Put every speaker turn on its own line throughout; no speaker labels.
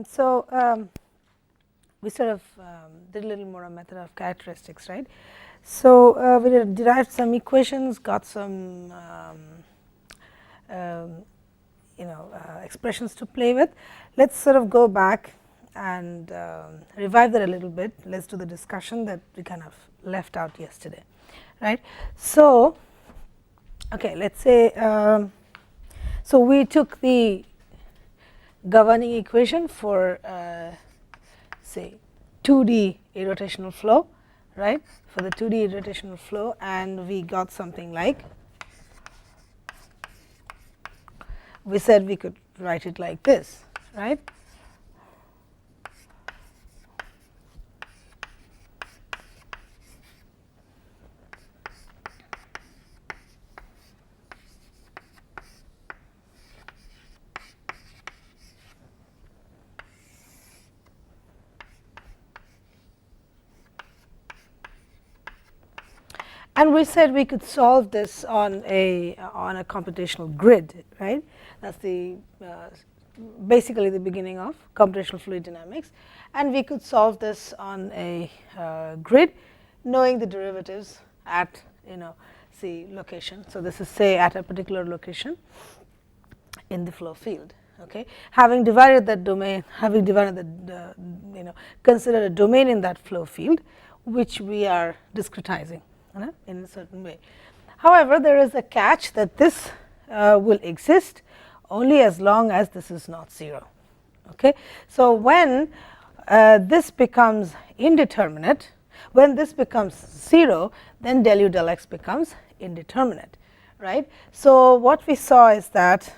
So we sort of did a little more a method of characteristics, right? So we derived some equations, got some expressions to play with. Let's sort of go back and revive that a little bit. Let's do the discussion that we kind of left out yesterday, right? So okay, let's say so we took the governing equation for say 2D irrotational flow, right, for the 2D irrotational flow, and we got something like, we said we could write it like this, right. And we said we could solve this on a computational grid, right? That's the basically the beginning of computational fluid dynamics, and we could solve this on a grid, knowing the derivatives at say location. So this is say at a particular location in the flow field. Okay, having divided that domain, having divided the considered a domain in that flow field, which we are discretizing in a certain way. However, there is a catch that this will exist only as long as this is not 0. Okay. So when this becomes indeterminate, when this becomes 0, then del u del x becomes indeterminate, right. So what we saw is that,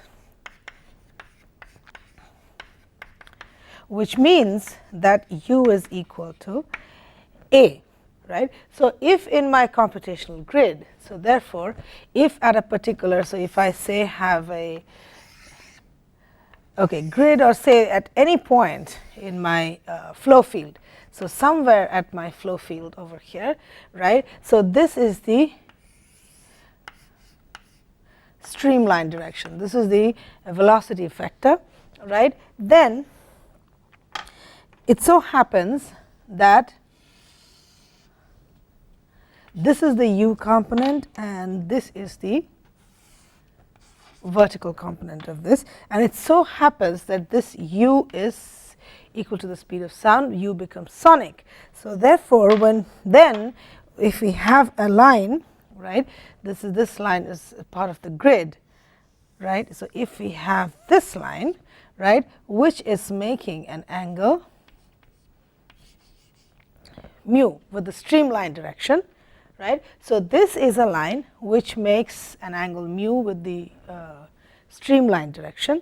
which means that u is equal to a. Right. So if in my computational grid, so therefore if at a particular, so if I say have a grid, or say at any point in my flow field, so somewhere at my flow field over here, right. So this is the streamline direction, this is the velocity vector, right. Then it so happens that this is the u component and this is the vertical component of this, and it so happens that this u is equal to the speed of sound, u becomes sonic. So therefore, if we have a line, right, this line is a part of the grid, right. So if we have this line, right, which is making an angle mu with the streamline direction, right. So this is a line which makes an angle mu with the streamline direction,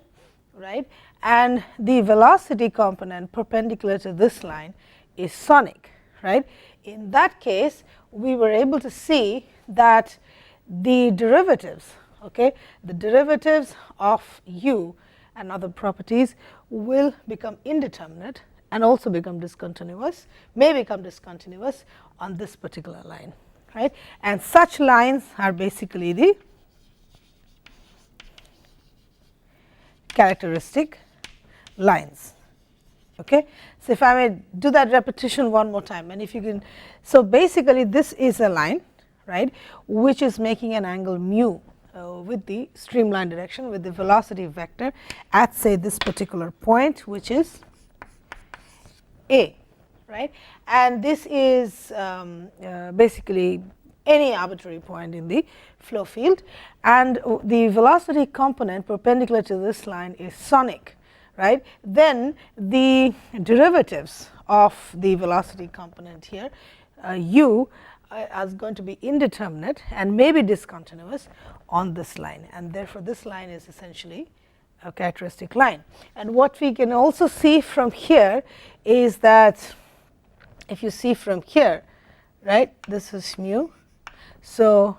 right, and the velocity component perpendicular to this line is sonic, right. In that case, we were able to see that the derivatives, the derivatives of u and other properties will become indeterminate and also become discontinuous, may become discontinuous on this particular line. Right. And such lines are basically the characteristic lines. Okay. So if I may do that repetition one more time, and if you can, so basically this is a line, right, which is making an angle mu with the streamline direction, with the velocity vector at say this particular point, which is a. Right, and this is basically any arbitrary point in the flow field, and the velocity component perpendicular to this line is sonic, right. Then the derivatives of the velocity component here, u, is going to be indeterminate and may be discontinuous on this line, and therefore this line is essentially a characteristic line. And what we can also see from here is that, if you see from here, right, this is mu. So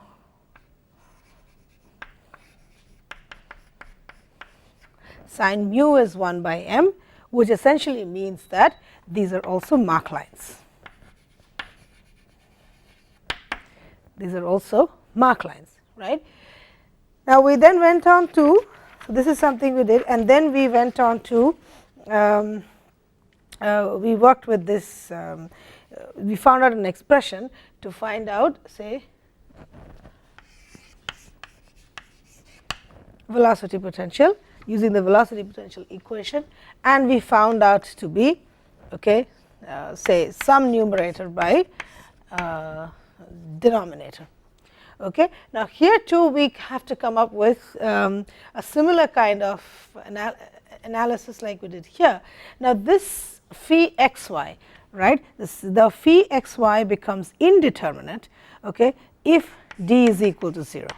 sine mu is 1 by m, which essentially means that these are also Mach lines. These are also Mach lines, right. Now we then went on to, so this is something we did, and then we went on to we worked with this, we found out an expression to find out, say, velocity potential using the velocity potential equation, and we found out to be, okay, say some numerator by denominator. Okay. Now, here too we have to come up with a similar kind of analysis like we did here. Now, this phi x y, right, the phi x y becomes indeterminate, okay, if d is equal to 0.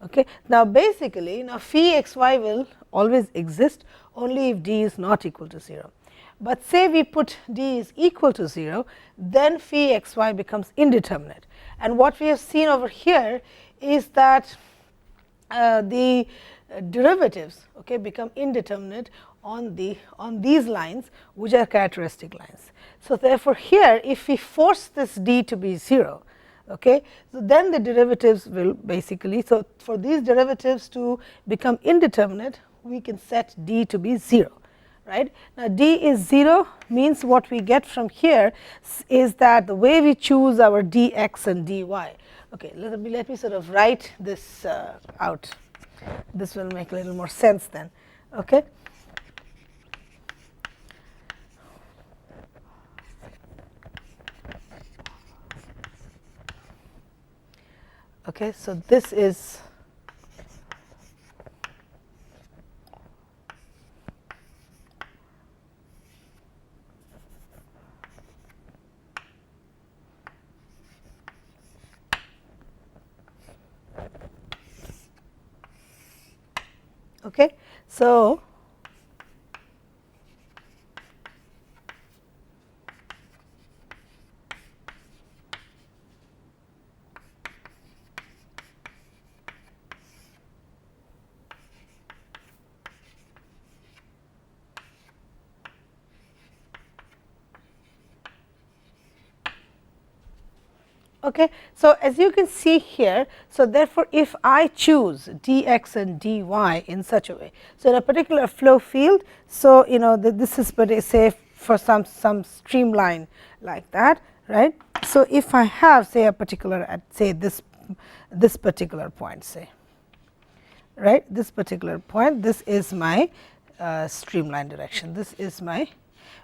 Okay. Now, basically now phi x y will always exist only if d is not equal to 0. But say we put d is equal to 0, then phi x y becomes indeterminate. And what we have seen over here is that the derivatives, okay, become indeterminate on these lines, which are characteristic lines. So, therefore, here if we force this d to be 0, okay, so then the derivatives will basically, so for these derivatives to become indeterminate, we can set d to be 0. Right. Now, d is 0 means what we get from here is that the way we choose our dx and dy. Okay, let me sort of write this out. This will make a little more sense then. Okay. Okay, so this is okay. So, okay. So, as you can see here, so therefore, if I choose dx and dy in such a way, so in a particular flow field, so this is say for some streamline like that, right. So, if I have say a particular at say this particular point, say, right, this particular point, this is my streamline direction, this is my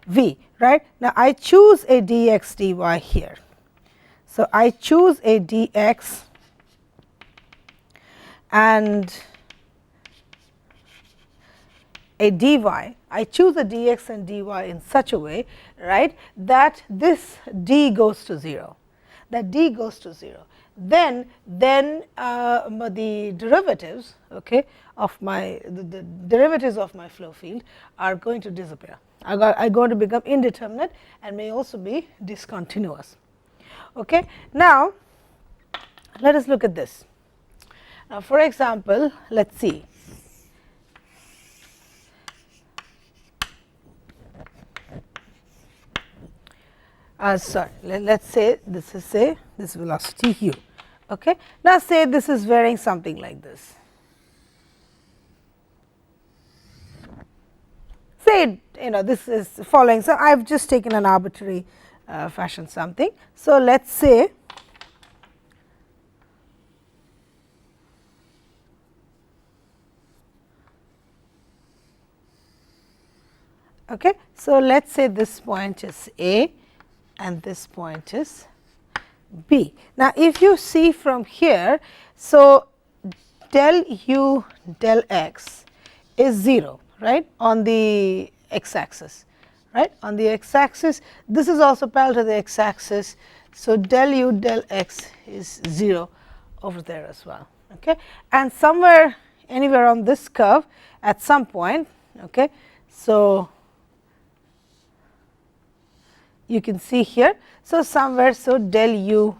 v, right. Now, I choose a dx dy here. So, I choose a dx and a dy, I choose a dx and dy in such a way, right, that this d goes to 0, that d goes to 0. Then the derivatives, okay, of my the derivatives of my flow field are going to disappear, are going to become indeterminate and may also be discontinuous. Okay. Now, let us look at this. Now, for example, let us see. Sorry, let us say this is this velocity u. Okay. Now, say this is varying something like this. Say this is following. So, I have just taken an arbitrary fashion something. So, let us say okay. So, let us say this point is A and this point is B. Now, if you see from here, so del u del x is 0, right, on the x axis. Right, on the x axis, this is also parallel to the x axis. So, del u del x is 0 over there as well. Okay. And somewhere anywhere on this curve at some point, okay. So, you can see here. So, somewhere, so del u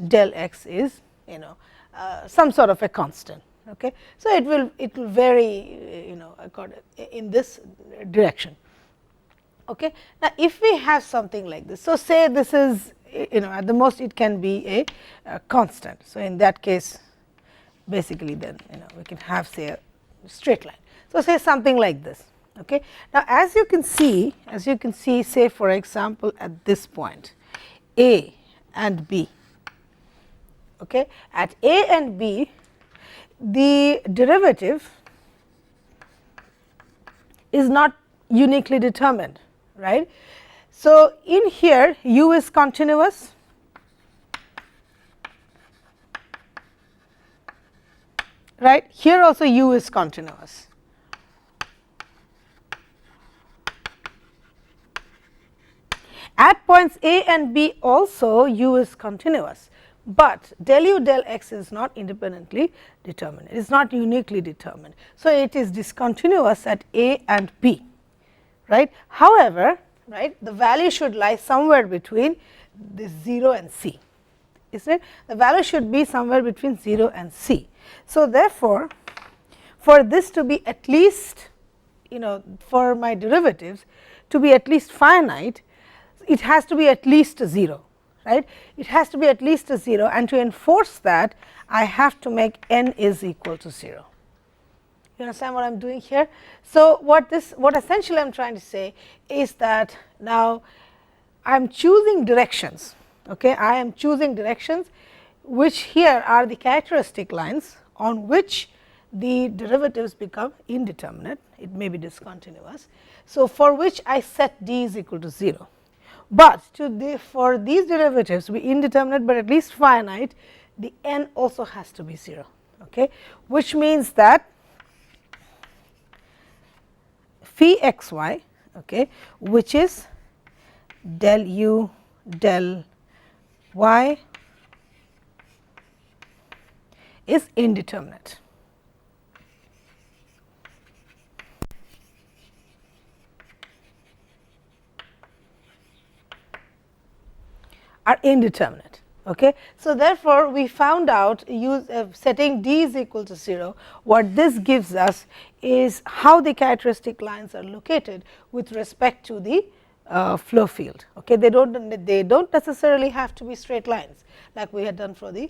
del x is some sort of a constant. Okay. So, it will vary according in this direction. Okay. Now, if we have something like this, so say this is at the most it can be a constant. So, in that case basically then we can have say a straight line. So, say something like this. Okay. Now, as you can see, say for example, at this point A and B. Okay. At A and B, the derivative is not uniquely determined, right. So, in here u is continuous, right, here also u is continuous. At points A and B also u is continuous, but del u del x is not independently determined, it is not uniquely determined. So, it is discontinuous at A and B, right. However, right, the value should lie somewhere between this 0 and c, isn't it? The value should be somewhere between 0 and c. So, therefore, for this to be at least, for my derivatives to be at least finite, it has to be at least a 0, right. It has to be at least a 0, and to enforce that I have to make n is equal to 0. You understand what I am doing here? So, what essentially I am trying to say is that now I am choosing directions, okay. I am choosing directions which here are the characteristic lines on which the derivatives become indeterminate, it may be discontinuous. So, for which I set d is equal to 0. But for these derivatives to be indeterminate, but at least finite, the n also has to be 0, okay, which means that phi x y, okay, which is del u del y is indeterminate. Are indeterminate. Okay. So, therefore, we found out setting d is equal to 0, what this gives us is how the characteristic lines are located with respect to the flow field. Okay. They do not necessarily have to be straight lines like we had done for the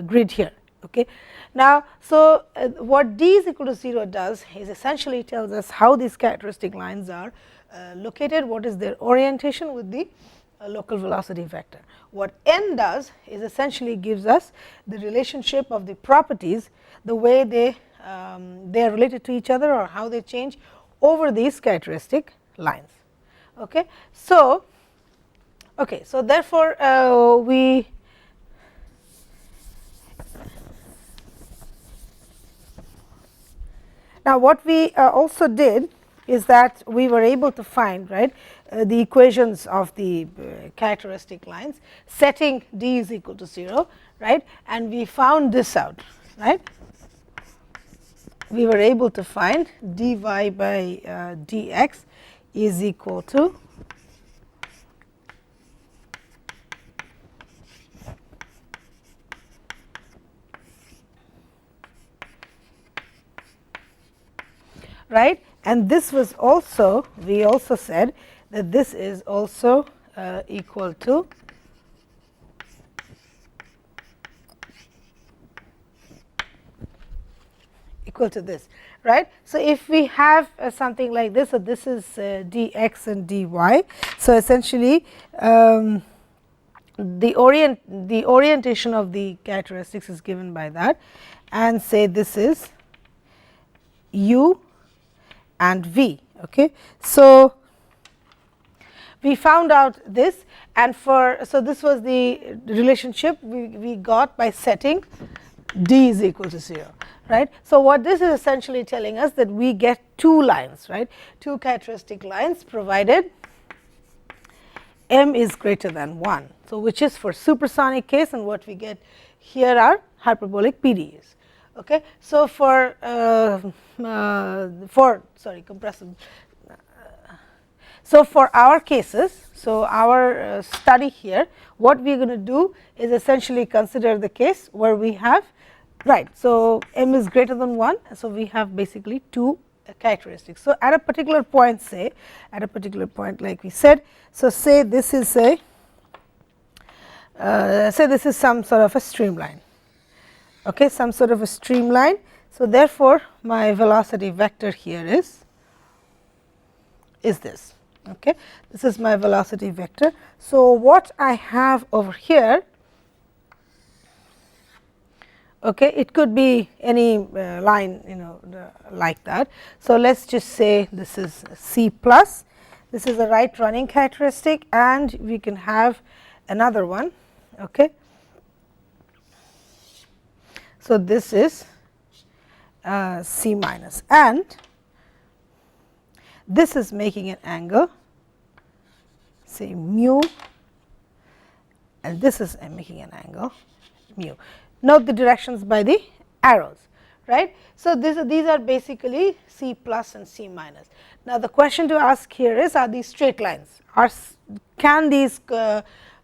grid here. Okay. Now, so what d is equal to 0 does is essentially tells us how these characteristic lines are located, what is their orientation with the local velocity vector. What n does is essentially gives us the relationship of the properties, the way they are related to each other or how they change over these characteristic lines. Okay. So, therefore, now what we also did is that we were able to find, right, the equations of the characteristic lines setting d is equal to 0, right, and we found this out, right. We were able to find dy by dx is equal to right, and this was also, we also said that this is also equal to this, right. So, if we have something like this, so this is dx and dy. So, essentially the orientation of the characteristics is given by that, and say this is u and v. Okay. So, we found out this, and so this was the relationship we got by setting d is equal to 0, right. So, what this is essentially telling us that we get two lines, right, two characteristic lines provided m is greater than 1. So, which is for supersonic case, and what we get here are hyperbolic PDEs. Okay. So, for compressible. So, for our cases, so our study here, what we are going to do is essentially consider the case where we have, right. So, m is greater than 1. So, we have basically two characteristics. So, at a particular point, say at a particular point like we said, so say this is say this is some sort of a streamline, okay, some sort of a streamline. So, therefore, my velocity vector here is is this. Okay. This is my velocity vector. So, what I have over here, okay, it could be any line, like that. So, let us just say this is C plus, this is a right running characteristic, and we can have another one. Okay. So, this is C minus, and this is making an angle, say mu, and this is making an angle mu. Note the directions by the arrows, right. So, these are basically C plus and C minus. Now, the question to ask here is, are these straight lines? Can these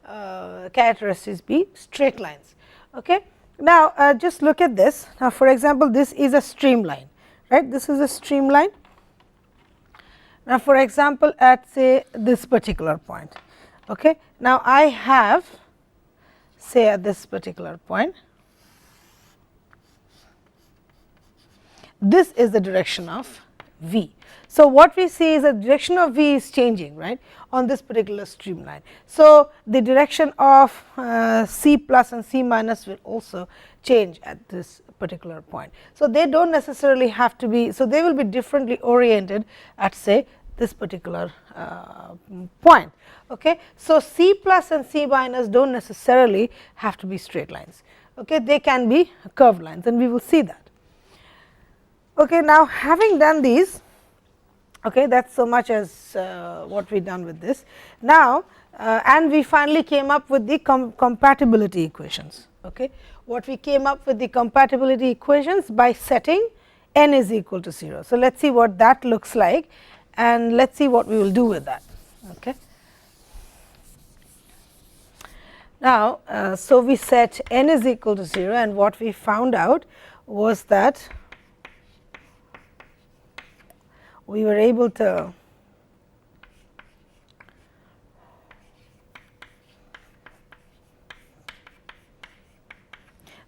characteristics be straight lines? Okay. Now, just look at this. Now, for example, this is a streamline, right. This is a streamline. Now, for example, at say this particular point. Okay. Now, I have, say, at this particular point, this is the direction of V. So, what we see is the direction of V is changing, right, on this particular streamline. So, the direction of C plus and C minus will also change at this particular point. So, they do not necessarily have to be, so they will be differently oriented at say this particular point. Okay. So, C plus and C minus do not necessarily have to be straight lines. Okay. They can be curved lines, and we will see that. Okay. Now, having done these, okay, that is so much as what we done with this. Now, and we finally came up with the compatibility equations. Okay. What we came up with the compatibility equations by setting n is equal to 0. So, let us see what that looks like, and let us see what we will do with that. Okay. Now, so we set n is equal to 0, and what we found out was that we were able to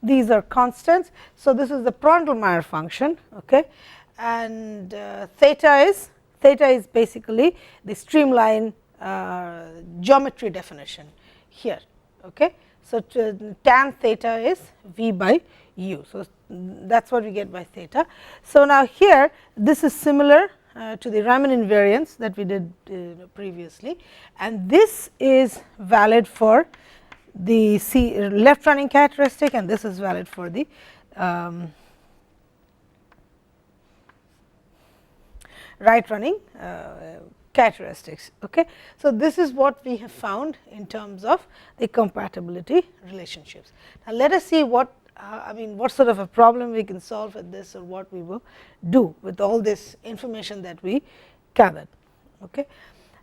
these are constants. So, this is the Prandtl-Meyer function, okay, and theta is basically the streamline geometry definition here. Okay. So, tan theta is V by u. So, that is what we get by theta. So, now here this is similar to the Riemann invariance that we did previously, and this is valid for the left running characteristic, and this is valid for the right running characteristics. Okay. So, this is what we have found in terms of the compatibility relationships. Now, let us see what what sort of a problem we can solve with this, or what we will do with all this information that we gathered. Okay.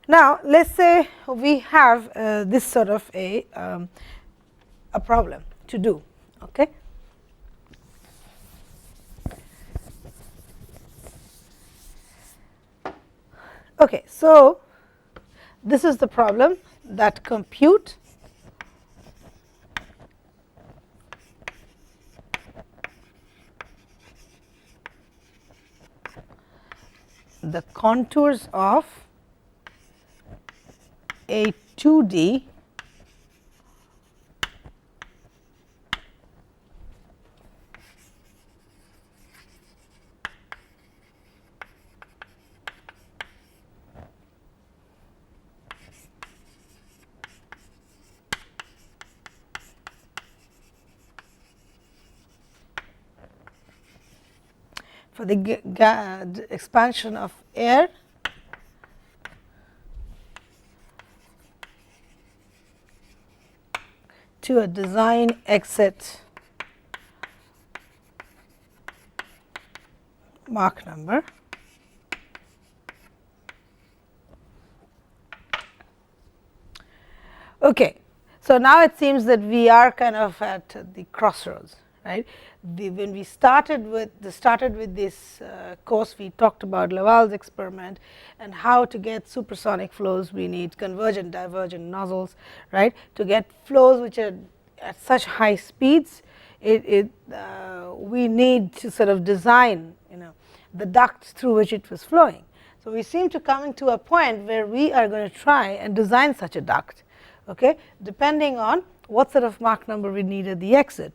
Now, let us say we have this sort of a problem to do. Okay. Okay. So, this is the problem that compute the contours of a 2D for the expansion of air to a design exit Mach number. Okay. So, now it seems that we are kind of at the crossroads, right. When we started with this course, we talked about Laval's experiment and how to get supersonic flows. We need convergent divergent nozzles, right, to get flows which are at such high speeds. We need to sort of design the ducts through which it was flowing. So, we seem to coming to a point where we are going to try and design such a duct, okay, depending on what sort of Mach number we need at the exit,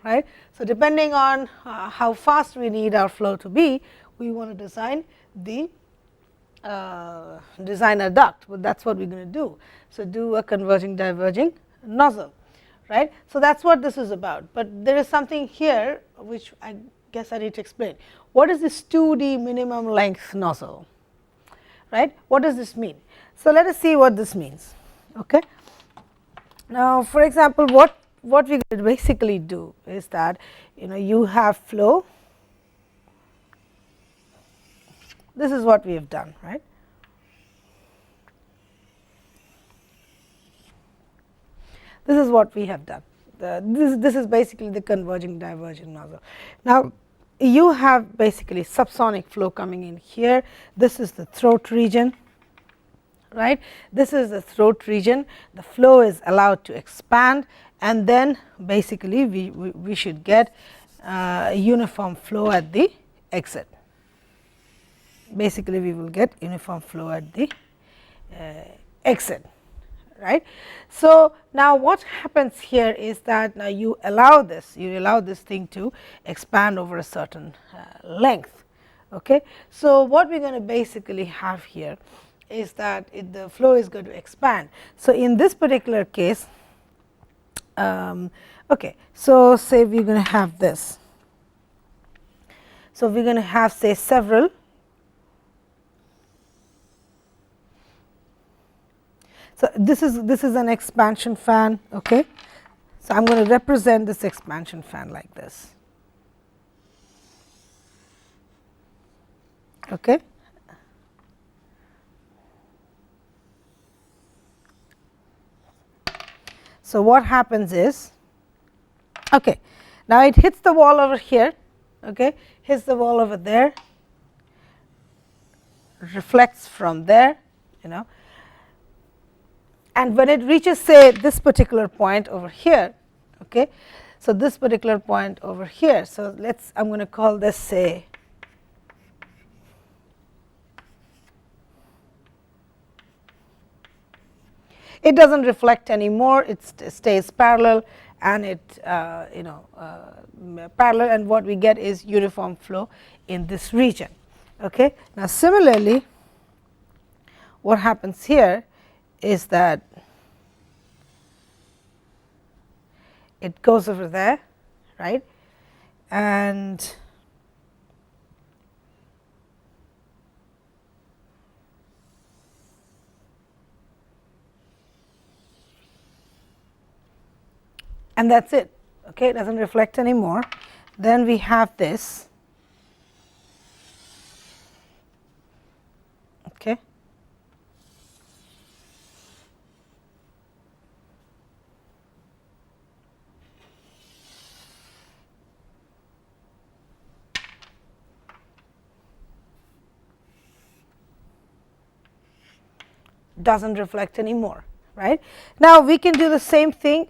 right. So, depending on how fast we need our flow to be, we want to design the design a duct, but that is what we are going to do. So, do a converging diverging nozzle, right. So, that is what this is about, but there is something here which I guess I need to explain. What is this 2D minimum length nozzle, right? What does this mean? So, let us see what this means. Okay. Now, for example, what we going to basically do is that you have flow. This is what we have done, right. This is what we have done. This is basically the converging divergent nozzle. Now, you have basically subsonic flow coming in here. This is the throat region, right. This is the throat region. The flow is allowed to expand, and then basically we should get uniform flow at the exit. Basically, we will get uniform flow at the exit, right. So, now what happens here is that now you allow this thing to expand over a certain length. Okay. So, what we are going to basically have here is that the flow is going to expand. So, in this particular case, okay, so say we are going to have this. So, we are going to have say several So, this is an expansion fan. Okay. So, I am going to represent this expansion fan like this. Okay. So, what happens is, okay, now it hits the wall over here, okay, hits the wall over there, reflects from there, and when it reaches say this particular point over here, okay. So, this particular point over here. So, I am going to call this say it does not reflect anymore, it stays parallel, and it parallel, and what we get is uniform flow in this region. Okay. Now, similarly, what happens here is that it goes over there, right, and that is it. Okay, it does not reflect anymore. Then we have this. Okay. Does not reflect anymore, right. Now, we can do the same thing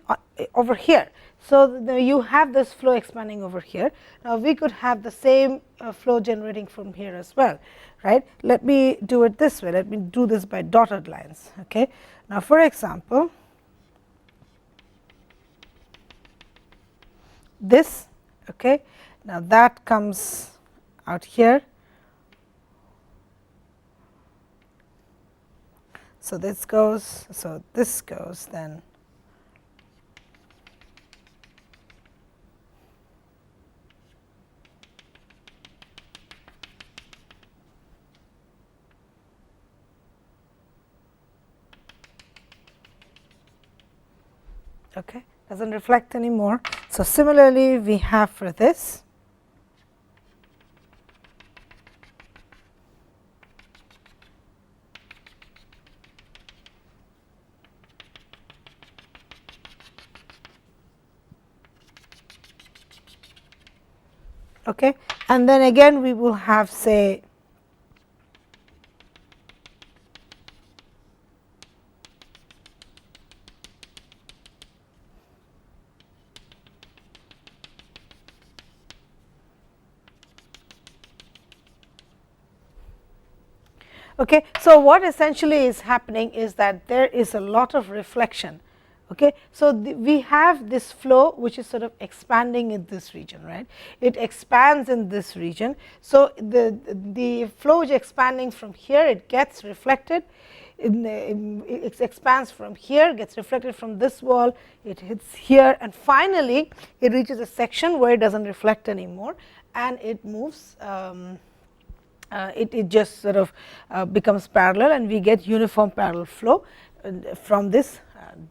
over here. So, you have this flow expanding over here. Now, we could have the same flow generating from here as well, right. Let me do it this way. Let me do this by dotted lines. Okay. Now, for example, this, okay. Now, that comes out here. So, this goes then okay, does not reflect anymore. So, similarly, we have for this. Okay. And then again we will have say Okay. So, what essentially is happening is that there is a lot of reflection. Okay. So, we have this flow which is sort of expanding in this region, right. It expands in this region. So, the flow is expanding from here, it gets reflected, it expands from here, gets reflected from this wall, it hits here, and finally, it reaches a section where it does not reflect anymore, and it moves, it just sort of becomes parallel, and we get uniform parallel flow from this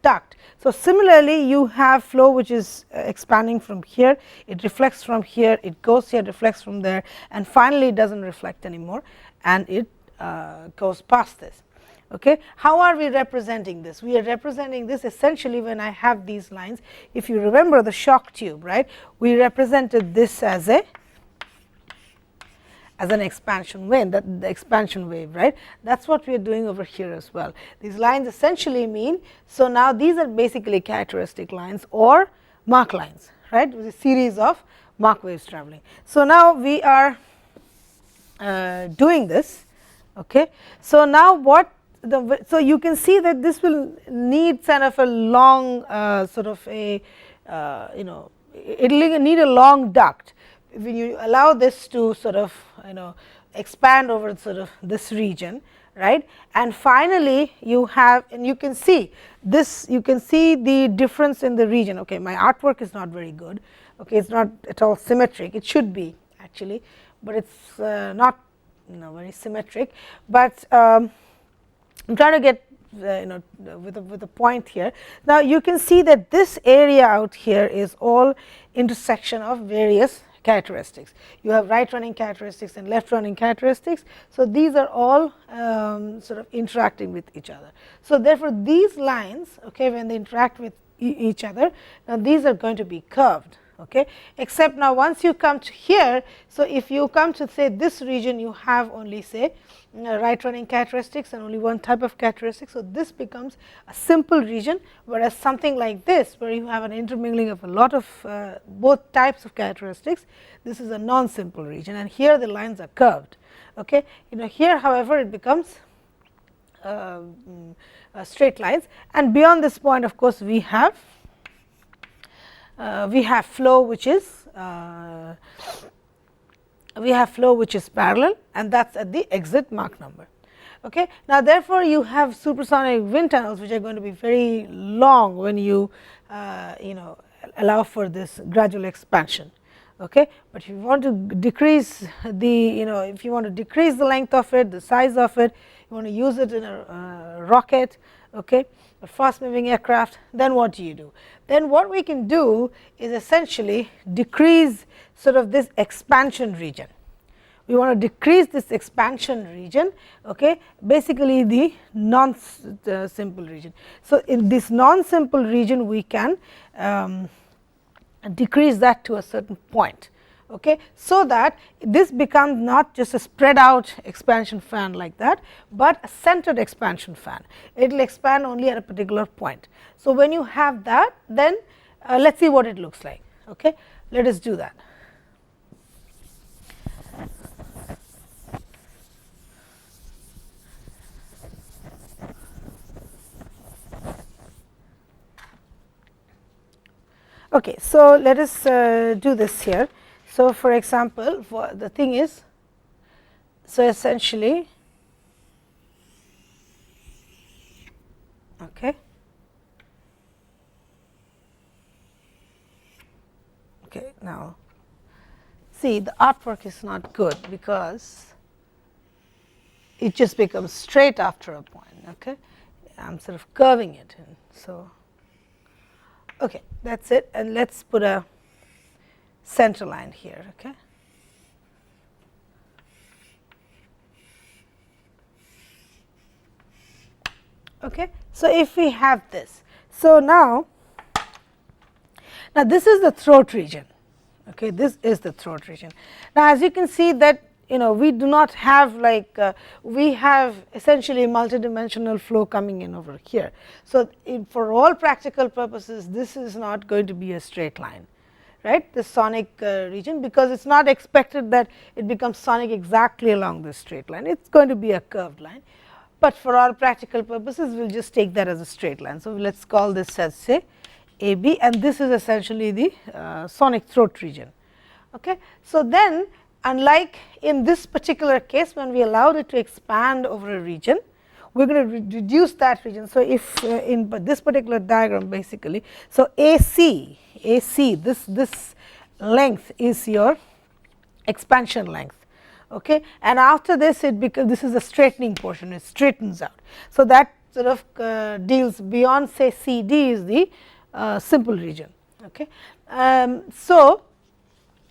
duct. So, similarly, you have flow which is expanding from here, it reflects from here, it goes here, reflects from there, and finally, it does not reflect anymore, and it goes past this. Okay. How are we representing this? We are representing this essentially when I have these lines. If you remember the shock tube, right, we represented this as an expansion wave, the expansion wave, right. That is what we are doing over here as well. These lines essentially mean, so now these are basically characteristic lines or Mach lines, right, with a series of Mach waves traveling. So, now we are doing this. Okay. So, now what so you can see that this will need kind of a long sort of a it will need a long duct. When you allow this to sort of expand over sort of this region, right, and finally you have, and you can see this, you can see the difference in the region. Okay, my artwork is not very good. Okay, it's not at all symmetric. It should be actually, but it's not very symmetric. But I'm trying to get with a point here. Now, you can see that this area out here is all intersection of various characteristics. You have right running characteristics and left running characteristics. So, these are all sort of interacting with each other. So, therefore, these lines, okay, when they interact with each other, now these are going to be curved. Okay, except now once you come to here, so if you come to say this region, you have only say right running characteristics and only one type of characteristics. So, this becomes a simple region, whereas something like this where you have an intermingling of a lot of both types of characteristics, this is a non-simple region, and here the lines are curved. Okay, here however, it becomes straight lines, and beyond this point of course, we have flow which is parallel, and that is at the exit Mach number. Okay. Now, therefore, you have supersonic wind tunnels which are going to be very long when you allow for this gradual expansion. Okay. But if you want to decrease the if you want to decrease the length of it, the size of it, you want to use it in a rocket, okay, a fast moving aircraft, then what do you do? Then what we can do is essentially decrease sort of this expansion region. We want to decrease this expansion region, okay, basically the non-simple region. So, in this non-simple region we can decrease that to a certain point. Okay, so that this becomes not just a spread out expansion fan like that, but a centered expansion fan. It will expand only at a particular point. So, when you have that, then let us see what it looks like. Okay, let us do that. Okay, so let us do this here. So, for example, the thing is, so essentially, okay, now see the artwork is not good because it just becomes straight after a point. Okay, I'm sort of curving it, and so okay, that's it, and let's put a center line here. Okay. Okay. So, if we have this, so now this is the throat region. Okay, this is the throat region. Now, as you can see that we do not have like we have essentially multidimensional flow coming in over here. So, for all practical purposes, this is not going to be a straight line. right, the sonic region, because it is not expected that it becomes sonic exactly along this straight line, it is going to be a curved line. But for our practical purposes, we will just take that as a straight line. So, let us call this as say AB, and this is essentially the sonic throat region. Okay. So, then unlike in this particular case, when we allowed it to expand over a region, we are going to reduce that region. So, if in this particular diagram basically, so AC this length is your expansion length. Okay. And after this it becomes, this is a straightening portion, it straightens out. So, that sort of deals beyond say CD is the simple region. Okay. So,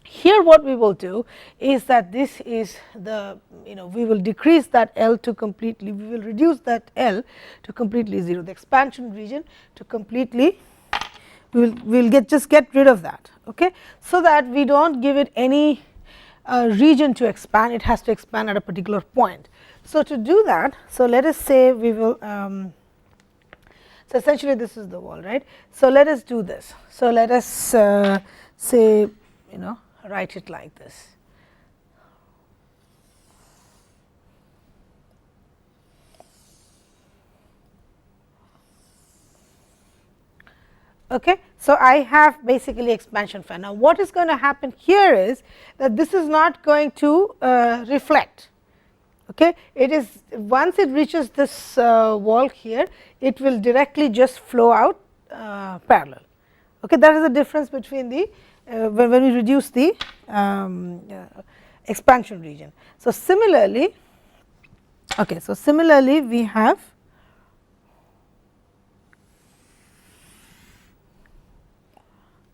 here what we will do is that this is the, we will decrease that L to completely, we will reduce that L to completely 0, the expansion region to completely, we will just get rid of that. Okay. So, that we do not give it any region to expand, it has to expand at a particular point. So, to do that, so let us say we will, so essentially this is the wall, right. So, let us do this. So, let us say write it like this. Okay. So, I have basically expansion fan. Now, what is going to happen here is that this is not going to reflect. Okay. It is, once it reaches this wall here, it will directly just flow out parallel. Okay. That is the difference between the when we reduce the expansion region. So, similarly, okay, so similarly we have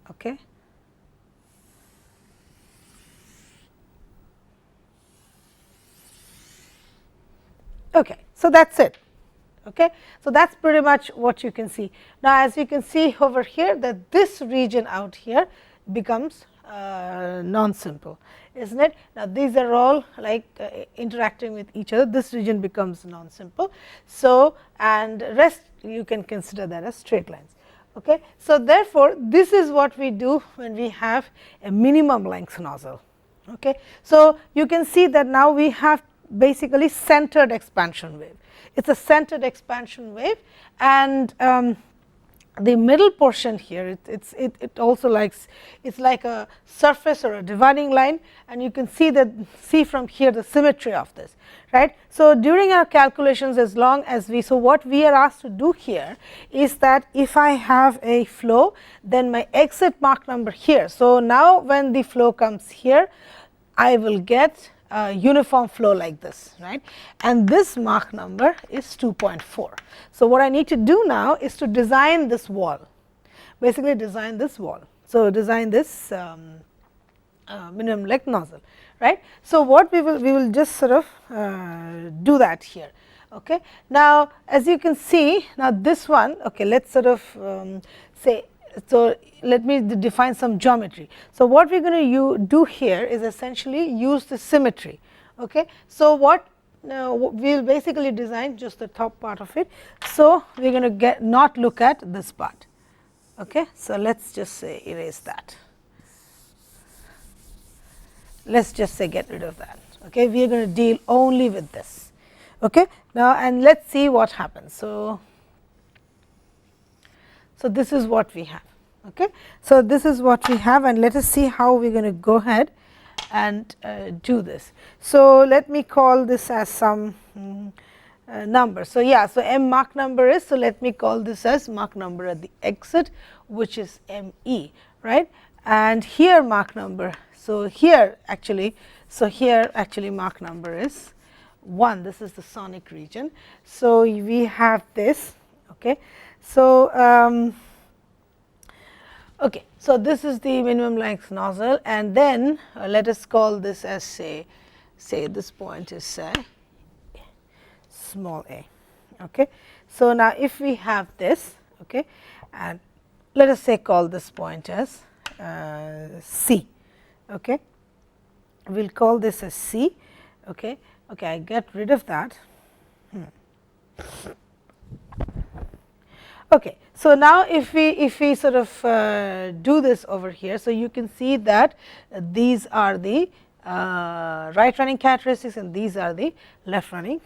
okay. Okay, so that is it. Okay. So, that is pretty much what you can see. Now, as you can see over here that this region out here becomes non-simple, isn't it? Now, these are all like interacting with each other, this region becomes non-simple. So, and rest you can consider that as straight lines. Okay. So, therefore, this is what we do when we have a minimum length nozzle. Okay. So, you can see that now we have basically centered expansion wave. It is a centered expansion wave, and the middle portion here, it also likes, it's like a surface or a dividing line, and you can see from here the symmetry of this, right. So, during our calculations, as long as we, so what we are asked to do here is that if I have a flow, then my exit Mach number here. So, now when the flow comes here, I will get a uniform flow like this, right, and this Mach number is 2.4. So, what I need to do now is to design this wall, basically design this wall. So, design this minimum length nozzle, right. So, what we will just sort of do that here. Okay. Now, as you can see, now this one, okay, let us sort of say, so let me define some geometry. So, what we are going to do here is essentially use the symmetry. Okay. So, what we will basically design just the top part of it. So, we are going to not look at this part. Okay. So, let us just say erase that. Let us just say get rid of that. Okay. We are going to deal only with this. Okay. Now, and let us see what happens. So, this is what we have. Okay. So, this is what we have, and let us see how we are going to go ahead and do this. So, let me call this as some number. So, yeah, so M Mach number is, so let me call this as Mach number at the exit, which is ME, right, and here Mach number. So, here actually Mach number is 1, this is the sonic region. So, we have this. Okay. So, okay. So, this is the minimum length nozzle, and then let us call this as say this point is say small a. Okay. So, now if we have this, okay, and let us say call this point as C. Okay. We will call this as C. Okay. Okay, I get rid of that. Okay. So now if we sort of do this over here, so you can see that these are the right running characteristics and these are the left running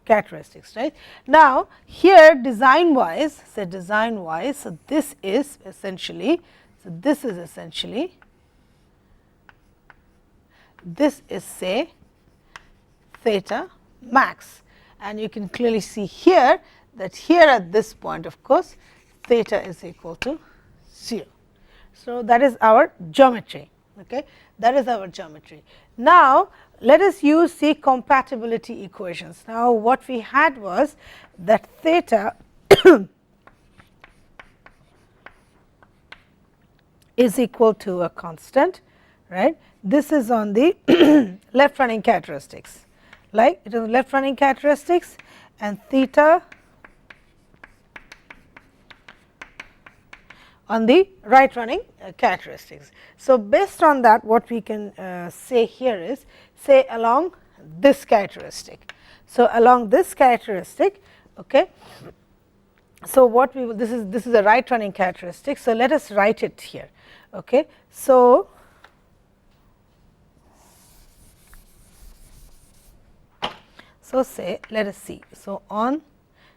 characteristics, right. Now here design wise, so this is essentially, this is say theta max, and you can clearly see here that here at this point, of course, theta is equal to 0. So that is our geometry. Okay, that is our geometry. Now let us use the compatibility equations. Now what we had was that theta is equal to a constant, right. This is on the left running characteristics, like it is left running characteristics, and theta on the right running characteristics. So based on that, what we can say here is, say along this characteristic. So along this characteristic, okay. So what we will, this is a right running characteristic. So let us write it here. Okay. So say, let us see. So on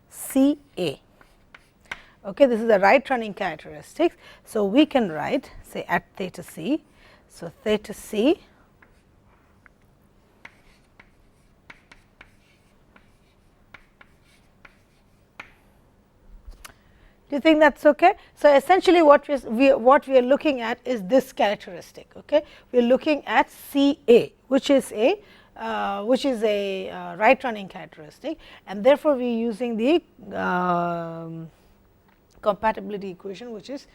C A. Okay, this is a right running characteristic. So we can write, say at theta c. So theta c do you think that's okay? So essentially what we are looking at is this characteristic. Okay, we are looking at C A, which is a right running characteristic, and therefore we are using the compatibility equation, which is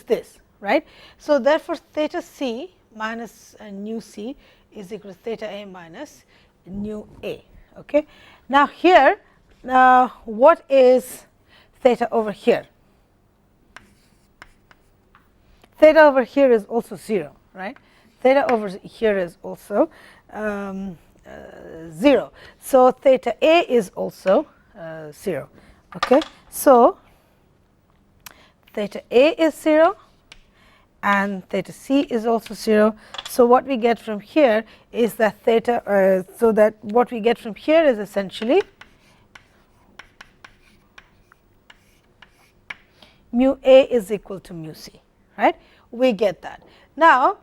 this, right. So therefore theta c minus nu c is equal to theta a minus nu a. Okay. Now here what is theta over here? Theta over here is also 0, right. Theta over here is also 0. So theta a is also 0. Okay. So theta a is 0 and theta c is also 0. So what we get from here is that theta, so that what we get from here is essentially mu a is equal to mu c, right. We get that. Now,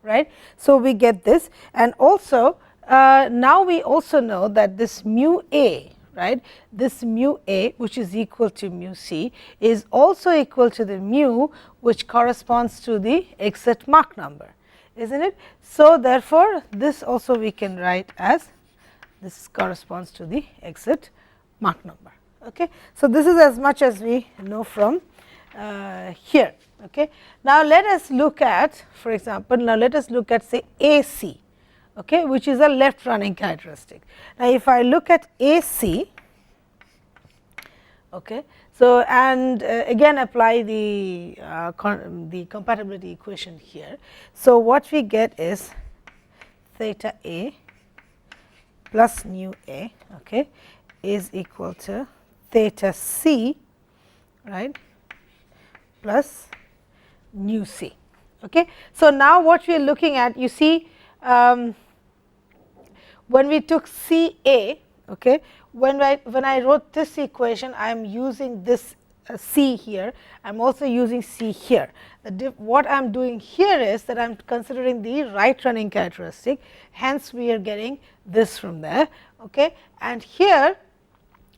right. So we get this, and also now we also know that this mu a, right, this mu a, which is equal to mu c, is also equal to the mu which corresponds to the exit Mach number, isn't it? So therefore this also we can write as, this corresponds to the exit Mach number. Okay. So this is as much as we know from here. Okay. Now let us look at, for example, now let us look at say AC, okay, which is a left running characteristic. Now if I look at AC, okay, so and again apply the compatibility equation here. So what we get is theta a plus nu a, okay, is equal to theta c, right, plus nu c. Okay. So now what we are looking at, you see, when we took C A, okay, when I wrote this equation, I am using this C here, I am also using C here. What I am doing here is that I am considering the right running characteristic, hence we are getting this from there. Okay. And here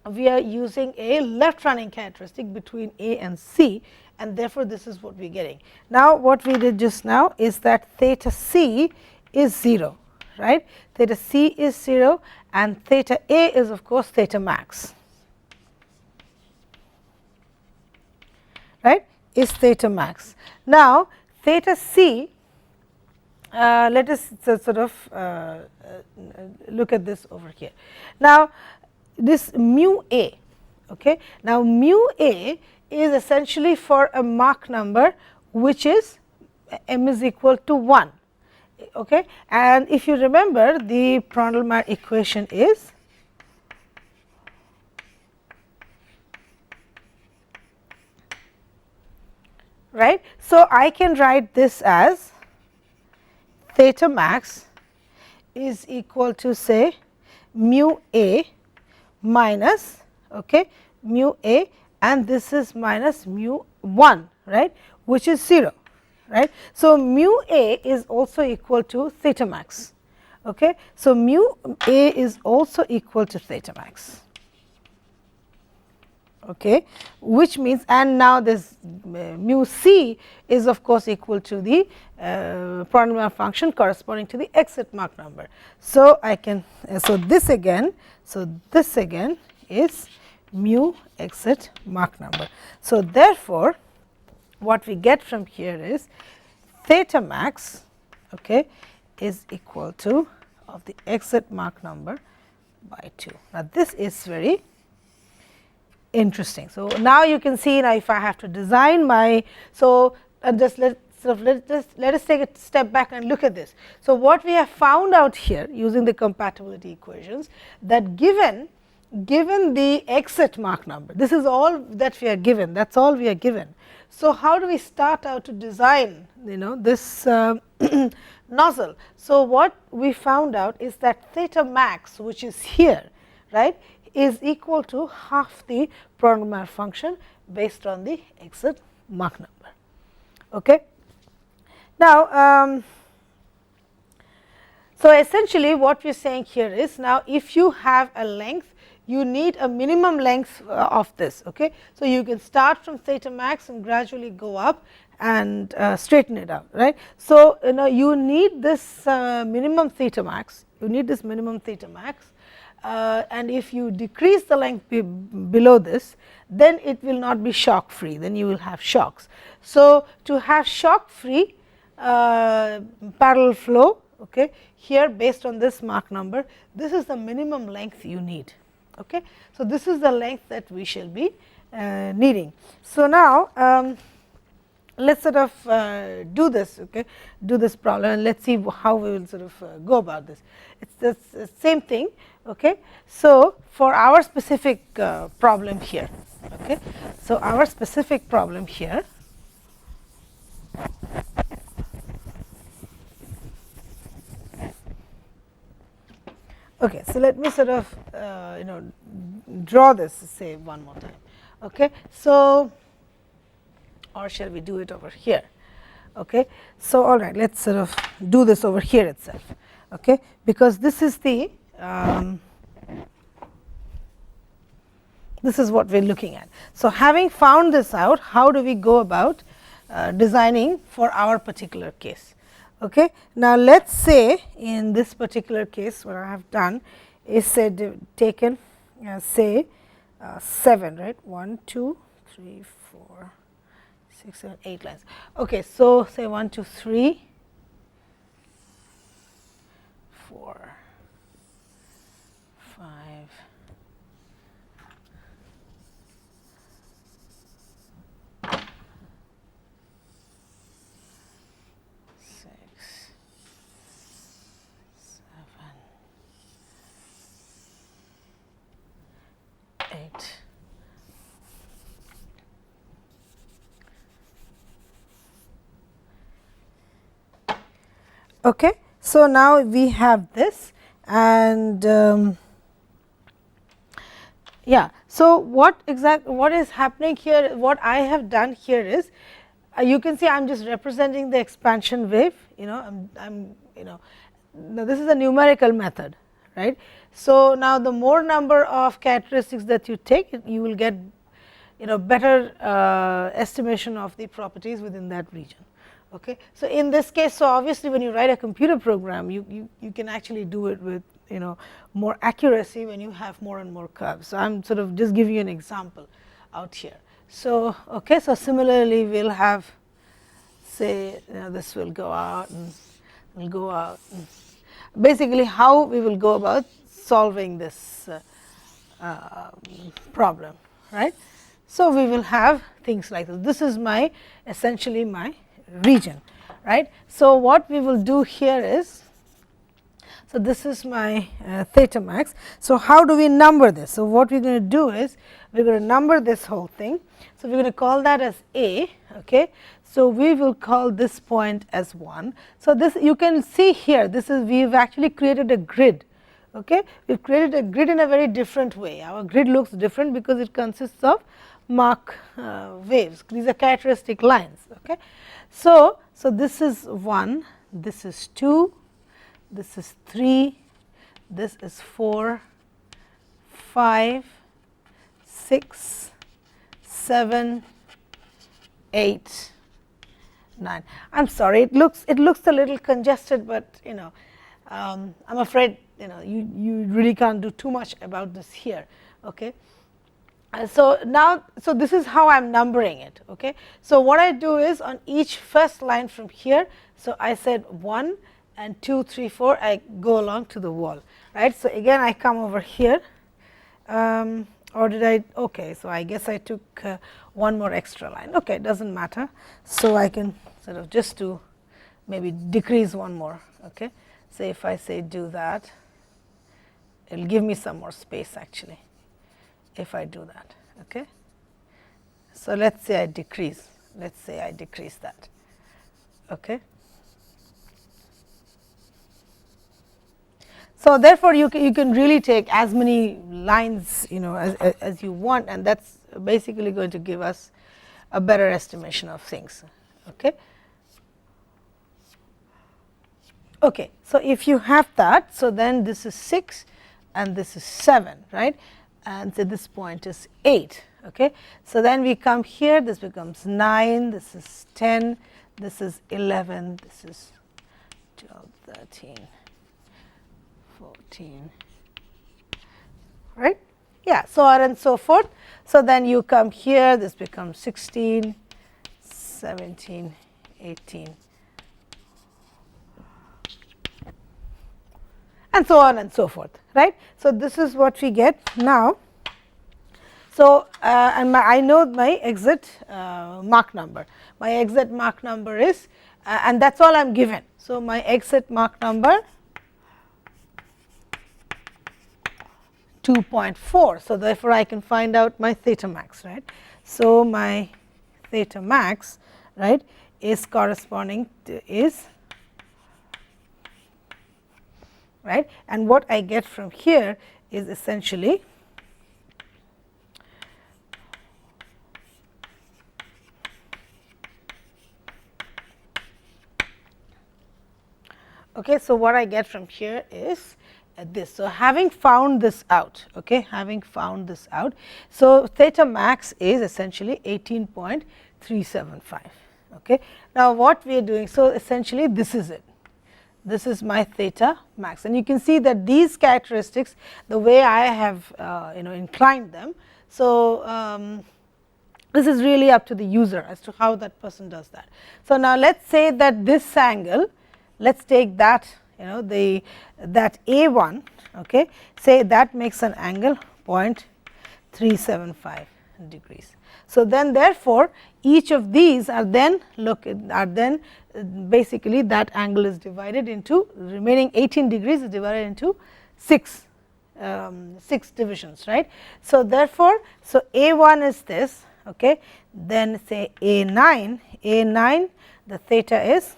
we are using a left running characteristic between A and C, and therefore this is what we are getting. Now what we did just now is that theta c is 0, right. Theta c is 0 and theta a is of course theta max, right, is theta max. Now theta c, let us sort of look at this over here. Now this mu a, okay, now mu a is essentially for a Mach number which is m is equal to 1, okay. And if you remember, the Prawn equation is right. So, I can write this as theta max is equal to say mu a minus mu a, and this is minus mu 1, right, which is 0, right. So, mu a is also equal to theta max. Okay. So, mu a is also equal to theta max. Okay, which means, and now this mu c is of course equal to the polynomial function corresponding to the exit Mach number. So, I can so this again is mu exit Mach number. So, therefore, what we get from here is theta max is equal to of the exit Mach number by 2. Now, this is very interesting. So, now you can see, now if I have to design my, so just let us take a step back and look at this. So, what we have found out here using the compatibility equations, that given the exit Mach number, this is all that we are given, that is all we are given. So, how do we start out to design this nozzle? So, what we found out is that theta max, which is here, right, is equal to half the polynomial function based on the exit Mach number. Okay. Now, so essentially what we are saying here is, now if you have a length, you need a minimum length of this. Okay. So, you can start from theta max and gradually go up and straighten it out, right. So, you need this minimum theta max, and if you decrease the length below this, then it will not be shock free, then you will have shocks. So, to have shock free parallel flow, here based on this Mach number, this is the minimum length you need. Okay. So, this is the length that we shall be needing. So, now let us sort of do this, do this problem, and let us see how we will sort of go about this. It is the same thing. Okay. So, for our specific problem here, so our specific problem here, so let me sort of draw this, say one more time. Okay. So, or shall we do it over here? Okay. So, all right, let us sort of do this over here itself, because this is the this is what we are looking at. So, having found this out, how do we go about designing for our particular case? Okay. Now, let us say in this particular case, what I have done is said taken say 7, right, 1, 2, 3, 4, 6, 7, 8 lines. Okay. So, say 1, 2, 3, 4, 5, 6, 7, 8. Okay. So, now we have this, and yeah. So, what is happening here, what I have done here is, you can see I am just representing the expansion wave, I'm now this is a numerical method, right. So, now the more number of characteristics that you take, you will get better estimation of the properties within that region. Okay. So, in this case, so obviously when you write a computer program, you can actually do it with more accuracy when you have more and more curves. So, I am sort of just giving you an example out here. So, okay, so similarly we will have, say this will go out and will go out, and basically how we will go about solving this problem, right. So, we will have things like this. This is my essentially my region, right. So, what we will do here is, So, this is my theta max. So, how do we number this? So, what we are going to do is we are going to number this whole thing. So, we are going to call that as A. Okay. So, we will call this point as 1. So, this you can see here, this is we have actually created a grid. Okay. We have created a grid in a very different way. Our grid looks different because it consists of Mach waves. These are characteristic lines. Okay. So, this is 1, this is 2, this is 3, this is 4, 5, 6, 7, 8, 9. I am sorry, it looks a little congested, but I am afraid you really can't do too much about this here. Okay. So, now, so this is how I am numbering it. Okay. So, what I do is on each first line from here, so I said 1 and 2, 3, 4, I go along to the wall, right. So, again I come over here, or did I, okay, so I guess I took one more extra line, okay, it does not matter. So, I can sort of just do maybe decrease one more, okay. So, if I say do that, it will give me some more space actually, if I do that, okay. So, let us say I decrease, that, okay. So, therefore, you can really take as many lines as you want, and that is basically going to give us a better estimation of things. Okay. Okay. So, if you have that, so then this is 6 and this is 7, right, and so this point is 8. Okay. So, then we come here, this becomes 9, this is 10, this is 11, this is 12, 13. 14, right, yeah, so on and so forth. So, then you come here, this becomes 16, 17, 18, and so on and so forth, right. So, this is what we get now. So, and I know my exit Mach number. My exit Mach number is, and that is all I am given. So, my exit Mach number 2.4. So, therefore, I can find out my theta max, right. So, my theta max, right, is corresponding to is, right, and what I get from here is essentially okay. So, what I get from here is this. So, having found this out, okay, so theta max is essentially 18.375. Okay. Now, what we are doing, so essentially this is it, this is my theta max, and you can see that these characteristics, the way I have inclined them. So, this is really up to the user as to how that person does that. So, now let us say that this angle, let us take that that A1, okay, say that makes an angle 0.375 degrees. So, then therefore, each of these are then basically that angle is divided into remaining 18 degrees is divided into 6 divisions, right. So, therefore, so A1 is this, okay, then say A9, the theta is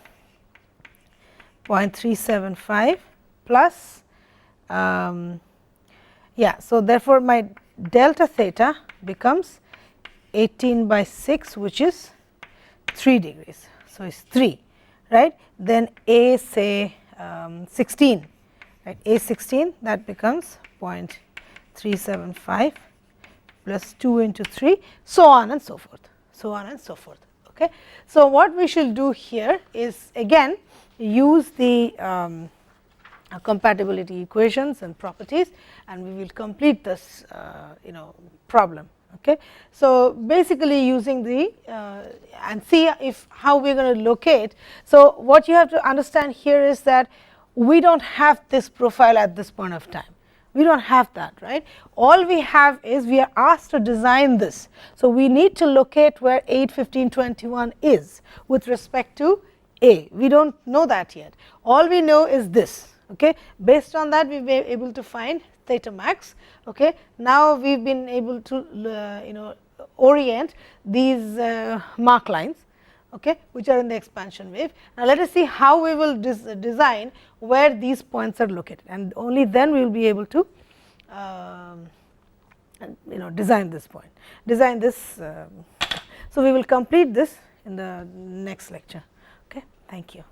0.375 plus, yeah. So, therefore, my delta theta becomes 18 by 6, which is 3 degrees. So, it is 3, right. Then A say 16, right, A16, that becomes 0.375 plus 2 into 3, so on and so forth, Okay. So, what we shall do here is again use the compatibility equations and properties, and we will complete this problem. Okay. So, basically using the and see if how we are going to locate. So, what you have to understand here is that we do not have this profile at this point of time. We do not have that, right. All we have is we are asked to design this. So, we need to locate where 8, 15, 21 is with respect to A. We do not know that yet. All we know is this. Okay. Based on that, we were able to find theta max. Okay. Now, we have been able to orient these mark lines, okay, which are in the expansion wave. Now, let us see how we will design where these points are located, and only then we will be able to design this point, design this. So, we will complete this in the next lecture. Okay. Thank you.